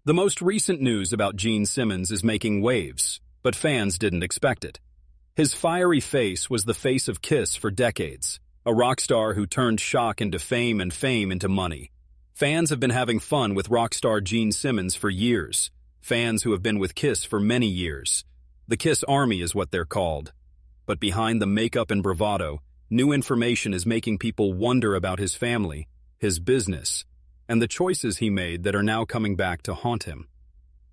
The most recent news about Gene Simmons is making waves, but fans didn't expect it. His fiery face was the face of Kiss for decades, a rock star who turned shock into fame and fame into money. Fans have been having fun with rock star Gene Simmons for years, fans who have been with Kiss for many years. The Kiss Army is what they're called. But behind the makeup and bravado, new information is making people wonder about his family, his business, and the choices he made that are now coming back to haunt him.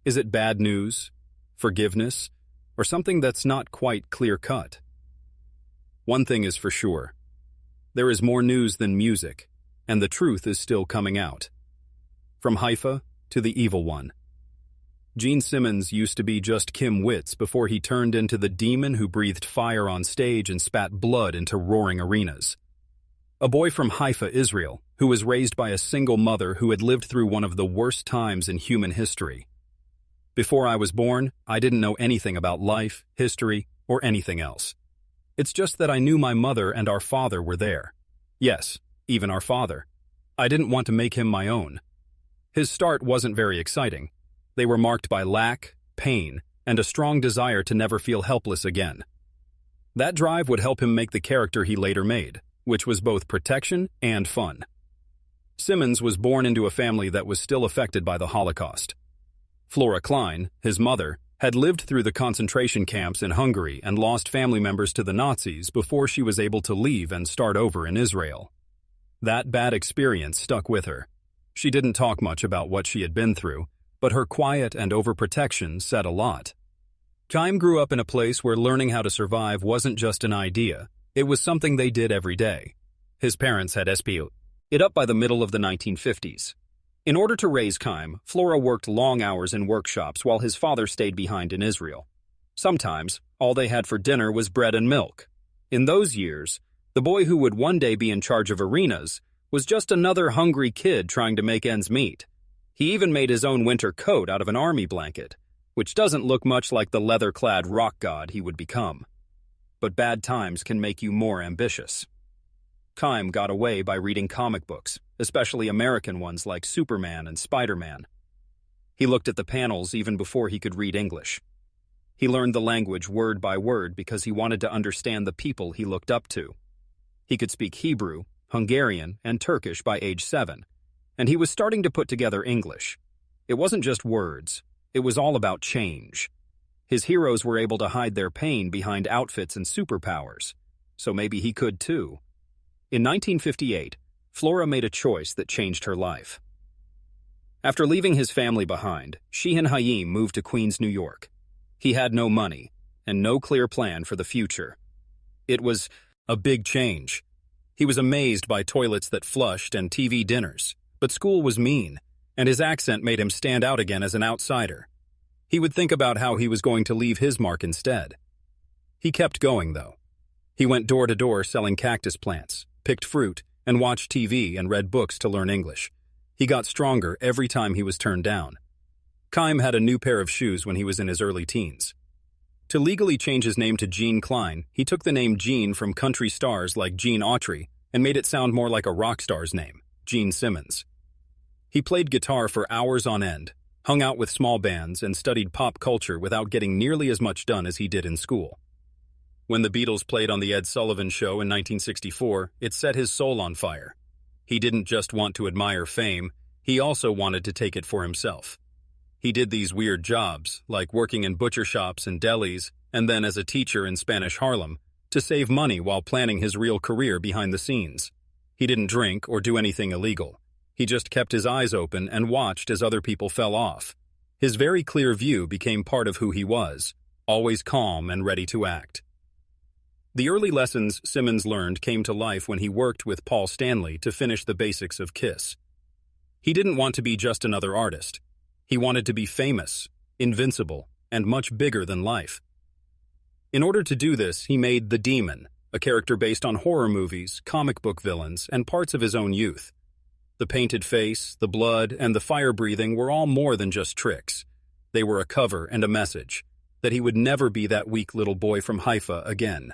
Is it bad news, forgiveness, or something that's not quite clear-cut? One thing is for sure. There is more news than music, and the truth is still coming out. From Haifa to the Evil One. Gene Simmons used to be just Kim Witz before he turned into the demon who breathed fire on stage and spat blood into roaring arenas. A boy from Haifa, Israel, who was raised by a single mother who had lived through one of the worst times in human history. Before I was born, I didn't know anything about life, history, or anything else. It's just that I knew my mother and our father were there. Yes, even our father. I didn't want to make him my own. His start wasn't very exciting. They were marked by lack, pain, and a strong desire to never feel helpless again. That drive would help him make the character he later made, which was both protection and fun. Simmons was born into a family that was still affected by the Holocaust. Flora Klein, his mother, had lived through the concentration camps in Hungary and lost family members to the Nazis before she was able to leave and start over in Israel. That bad experience stuck with her. She didn't talk much about what she had been through, but her quiet and overprotection said a lot. Chaim grew up in a place where learning how to survive wasn't just an idea, it was something they did every day. His parents had split it up by the middle of the 1950s. In order to raise Chaim, Flora worked long hours in workshops while his father stayed behind in Israel. Sometimes, all they had for dinner was bread and milk. In those years, the boy who would one day be in charge of arenas was just another hungry kid trying to make ends meet. He even made his own winter coat out of an army blanket, which doesn't look much like the leather-clad rock god he would become. But bad times can make you more ambitious. Chaim got away by reading comic books, especially American ones like Superman and Spider-Man. He looked at the panels even before he could read English. He learned the language word by word because he wanted to understand the people he looked up to. He could speak Hebrew, Hungarian, and Turkish by age 7, and he was starting to put together English. It wasn't just words, it was all about change. His heroes were able to hide their pain behind outfits and superpowers, so maybe he could too. In 1958, Flora made a choice that changed her life. After leaving his family behind, she and Chaim moved to Queens, New York. He had no money and no clear plan for the future. It was a big change. He was amazed by toilets that flushed and TV dinners, but school was mean, and his accent made him stand out again as an outsider. He would think about how he was going to leave his mark instead. He kept going, though. He went door to door selling cactus plants, picked fruit, and watched TV and read books to learn English. He got stronger every time he was turned down. Chaim had a new pair of shoes when he was in his early teens. To legally change his name to Gene Klein, he took the name Gene from country stars like Gene Autry and made it sound more like a rock star's name, Gene Simmons. He played guitar for hours on end, hung out with small bands, and studied pop culture without getting nearly as much done as he did in school. When the Beatles played on The Ed Sullivan Show in 1964, it set his soul on fire. He didn't just want to admire fame, he also wanted to take it for himself. He did these weird jobs, like working in butcher shops and delis, and then as a teacher in Spanish Harlem, to save money while planning his real career behind the scenes. He didn't drink or do anything illegal. He just kept his eyes open and watched as other people fell off. His very clear view became part of who he was, always calm and ready to act. The early lessons Simmons learned came to life when he worked with Paul Stanley to finish the basics of Kiss. He didn't want to be just another artist. He wanted to be famous, invincible, and much bigger than life. In order to do this, he made The Demon, a character based on horror movies, comic book villains, and parts of his own youth. The painted face, the blood, and the fire-breathing were all more than just tricks. They were a cover and a message, that he would never be that weak little boy from Haifa again.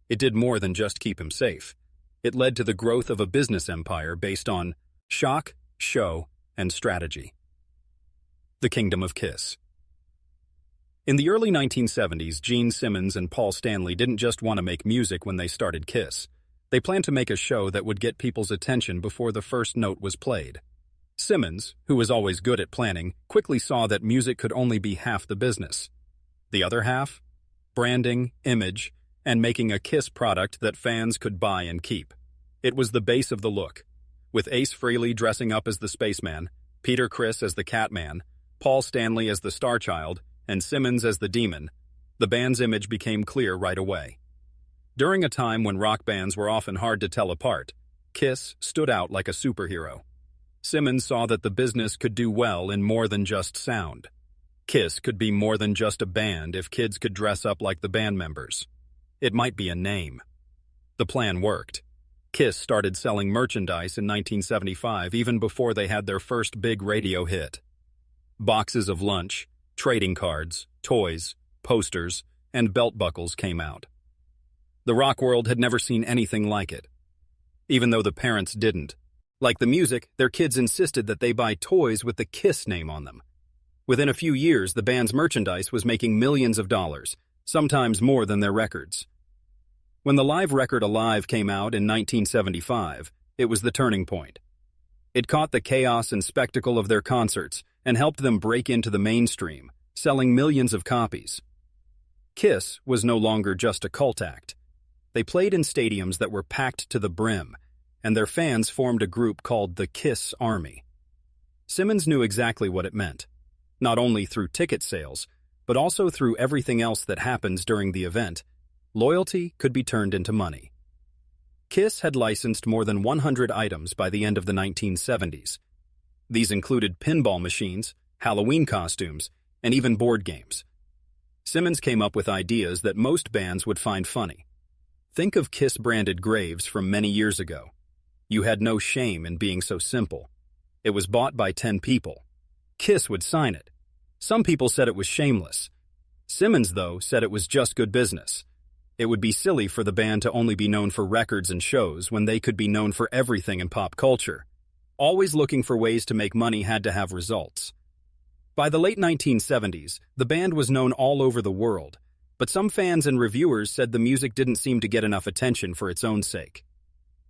It did more than just keep him safe. It led to the growth of a business empire based on shock, show, and strategy. The Kingdom of Kiss. In the early 1970s, Gene Simmons and Paul Stanley didn't just want to make music when they started Kiss. They planned to make a show that would get people's attention before the first note was played. Simmons, who was always good at planning, quickly saw that music could only be half the business. The other half? Branding, image, and making a Kiss product that fans could buy and keep. It was the base of the look, with Ace Frehley dressing up as the Spaceman, Peter Criss as the Catman, Paul Stanley as the Starchild, and Simmons as the Demon. The band's image became clear right away. During a time when rock bands were often hard to tell apart, Kiss stood out like a superhero. Simmons saw that the business could do well in more than just sound. Kiss could be more than just a band if kids could dress up like the band members. It might be a name. The plan worked. Kiss started selling merchandise in 1975, even before they had their first big radio hit. Boxes of lunch, trading cards, toys, posters, and belt buckles came out. The rock world had never seen anything like it. Even though the parents didn't. Like the music, their kids insisted that they buy toys with the Kiss name on them. Within a few years, the band's merchandise was making millions of dollars, sometimes more than their records. When the live record Alive came out in 1975, it was the turning point. It caught the chaos and spectacle of their concerts and helped them break into the mainstream, selling millions of copies. Kiss was no longer just a cult act. They played in stadiums that were packed to the brim, and their fans formed a group called the Kiss Army. Simmons knew exactly what it meant, not only through ticket sales, but also through everything else that happens during the event. Loyalty could be turned into money. Kiss had licensed more than 100 items by the end of the 1970s. These included pinball machines, Halloween costumes, and even board games. Simmons came up with ideas that most bands would find funny. Think of Kiss-branded graves from many years ago. You had no shame in being so simple. It was bought by 10 people. Kiss would sign it. Some people said it was shameless. Simmons, though, said it was just good business. It would be silly for the band to only be known for records and shows when they could be known for everything in pop culture. Always looking for ways to make money had to have results. By the late 1970s, the band was known all over the world, but some fans and reviewers said the music didn't seem to get enough attention for its own sake.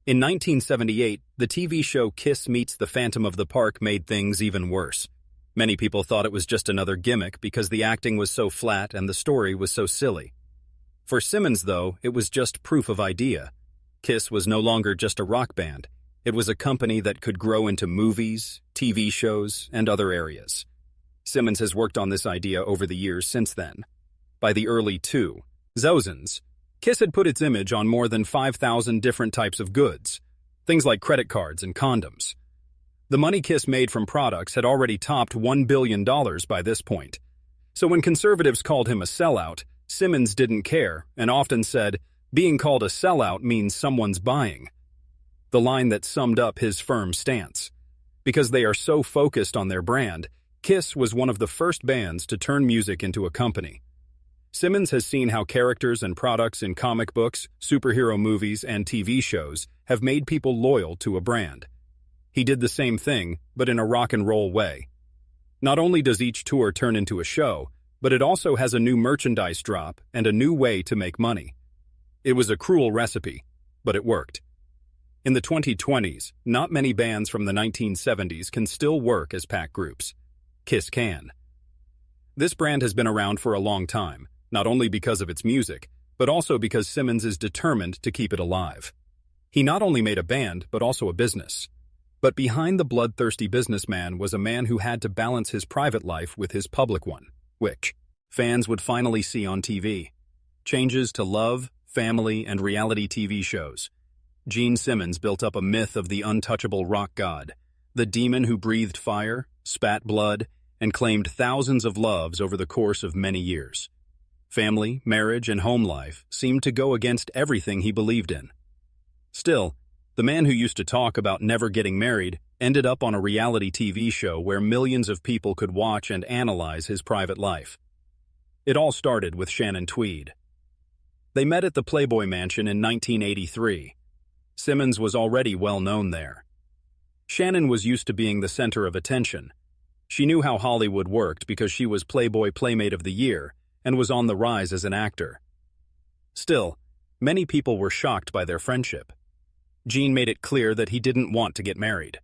In 1978, the TV show Kiss Meets the Phantom of the Park made things even worse. Many people thought it was just another gimmick because the acting was so flat and the story was so silly. For Simmons, though, it was just proof of idea. Kiss was no longer just a rock band. It was a company that could grow into movies, TV shows, and other areas. Simmons has worked on this idea over the years since then. By the early 2000s, Kiss had put its image on more than 5,000 different types of goods, things like credit cards and condoms. The money Kiss made from products had already topped $1 billion by this point. So when conservatives called him a sellout, Simmons didn't care and often said, being called a sellout means someone's buying. The line that summed up his firm stance. Because they are so focused on their brand, Kiss was one of the first bands to turn music into a company. Simmons has seen how characters and products in comic books, superhero movies, and TV shows have made people loyal to a brand. He did the same thing, but in a rock and roll way. Not only does each tour turn into a show, but it also has a new merchandise drop and a new way to make money. It was a cruel recipe, but it worked. In the 2020s, not many bands from the 1970s can still work as pack groups. Kiss can. This brand has been around for a long time, not only because of its music, but also because Simmons is determined to keep it alive. He not only made a band, but also a business. But behind the bloodthirsty businessman was a man who had to balance his private life with his public one, which fans would finally see on TV. Changes to love, family, and reality TV shows. Gene Simmons built up a myth of the untouchable rock god, the demon who breathed fire, spat blood, and claimed thousands of loves over the course of many years. Family, marriage, and home life seemed to go against everything he believed in. Still, the man who used to talk about never getting married ended up on a reality TV show where millions of people could watch and analyze his private life. It all started with Shannon Tweed. They met at the Playboy Mansion in 1983. Simmons was already well known there. Shannon was used to being the center of attention. She knew how Hollywood worked because she was Playboy Playmate of the Year and was on the rise as an actor. Still, many people were shocked by their friendship. Gene made it clear that he didn't want to get married,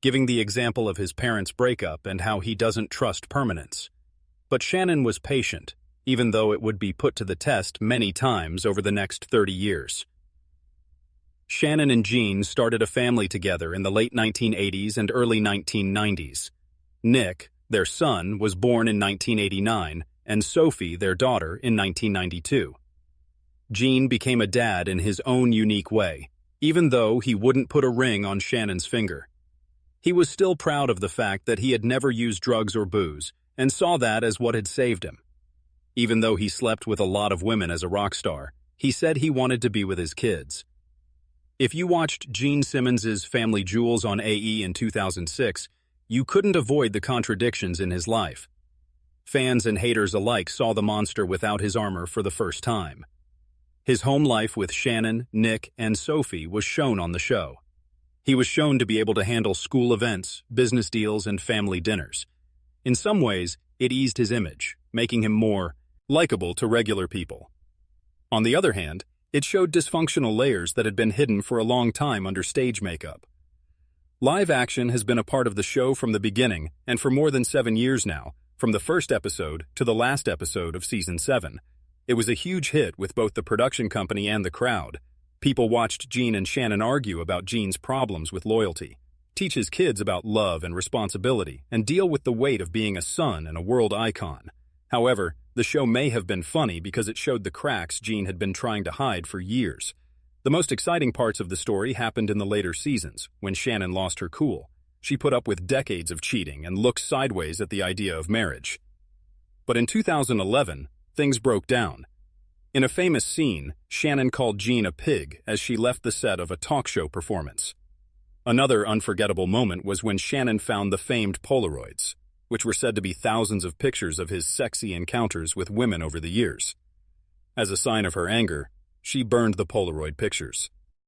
giving the example of his parents' breakup and how he doesn't trust permanence. But Shannon was patient, even though it would be put to the test many times over the next 30 years. Shannon and Gene started a family together in the late 1980s and early 1990s. Nick, their son, was born in 1989, and Sophie, their daughter, in 1992. Gene became a dad in his own unique way, even though he wouldn't put a ring on Shannon's finger. He was still proud of the fact that he had never used drugs or booze, and saw that as what had saved him. Even though he slept with a lot of women as a rock star, he said he wanted to be with his kids. If you watched Gene Simmons' Family Jewels on AE in 2006, you couldn't avoid the contradictions in his life. Fans and haters alike saw the monster without his armor for the first time. His home life with Shannon, Nick, and Sophie was shown on the show. He was shown to be able to handle school events, business deals, and family dinners. In some ways, it eased his image, making him more likable to regular people. On the other hand, it showed dysfunctional layers that had been hidden for a long time under stage makeup. Live action has been a part of the show from the beginning and for more than 7 years now, from the first episode to the last episode of Season 7. It was a huge hit with both the production company and the crowd. People watched Gene and Shannon argue about Gene's problems with loyalty, teach his kids about love and responsibility, and deal with the weight of being a son and a world icon. However, the show may have been funny because it showed the cracks Gene had been trying to hide for years. The most exciting parts of the story happened in the later seasons, when Shannon lost her cool. She put up with decades of cheating and looked sideways at the idea of marriage. But in 2011, things broke down. In a famous scene, Shannon called Gene a pig as she left the set of a talk show performance. Another unforgettable moment was when Shannon found the famed Polaroids, which were said to be thousands of pictures of his sexy encounters with women over the years. As a sign of her anger, she burned the Polaroid pictures.